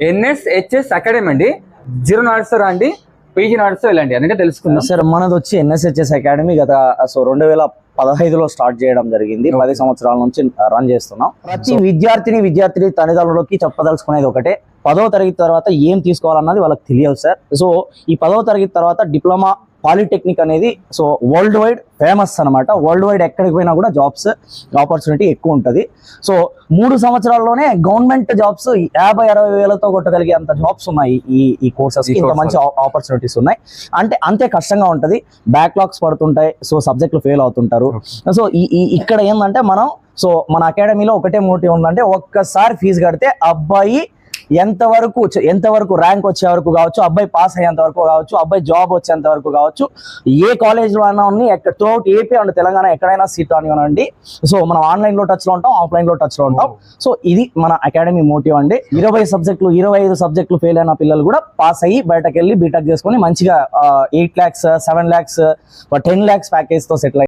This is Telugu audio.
NSHS అకాడమీ అండి. 0 నడుస్తారా అండి, PG నడుస్తా వెళ్ళండి అంటే తెలుసుకుందాం. సార్ మనది వచ్చి NSHS అకాడమీ గత 2015లో స్టార్ట్ చేయడం జరిగింది. 10 సంవత్సరాల నుంచి రన్ చేస్తున్నాం. ప్రతి విద్యార్థి తల్లిదండ్రులకి చెప్పదలుచుకునేది ఒకటే, 10వ తరగతి తర్వాత ఏం తీసుకోవాలన్నది వాళ్ళకి తెలియదు సార్. సో ఈ 10వ తరగతి తర్వాత డిప్లొమా పాలిటెక్నిక్ అనేది సో వరల్డ్ వైడ్ ఫేమస్ అనమాట. వరల్డ్ వైడ్ ఎక్కడికి పోయినా కూడా జాబ్స్ ఆపర్చునిటీ ఎక్కువ ఉంటుంది. సో 3 సంవత్సరాల్లోనే గవర్నమెంట్ జాబ్స్ 50-60 వేలతో కొట్టగలిగే అంత జాబ్స్ ఉన్నాయి. ఈ కోర్సెస్ ఇంత మంచి ఆపర్చునిటీస్ ఉన్నాయి. అంటే అంతే కష్టంగా ఉంటుంది, బ్యాక్లాగ్స్ పడుతుంటాయి, సో సబ్జెక్టులు ఫెయిల్ అవుతుంటారు. సో ఇక్కడ ఏంటంటే మన అకాడమీలో ఒకటే మోటివ్ ఉందంటే, ఒక్కసారి ఫీజు కడితే అబ్బాయి ఎంతవరకు ర్యాంక్ వచ్చే వరకు కావచ్చు, అబ్బాయి పాస్ అయ్యేంత వరకు కావచ్చు, అబ్బాయి జాబ్ వచ్చేంత వరకు కావచ్చు, ఏ కాలేజ్లో అయినా త్రూఅవుట్ ఏపీ అండ్ తెలంగాణ ఎక్కడైనా సీట్ అనివ్వనండి. సో మనం ఆన్లైన్లో టచ్లో ఉంటాం, ఆఫ్లైన్లో టచ్లో ఉంటాం. సో ఇది మన అకాడమీ మోటివ్ అండి. 25 సబ్జెక్టులు ఫెయిల్ అయిన పిల్లలు కూడా పాస్ అయ్యి బయటకు వెళ్ళి బీటెక్ చేసుకొని మంచిగా 8 lakhs 7 lakhs 10 lakhs ప్యాకేజ్తో సెటిల్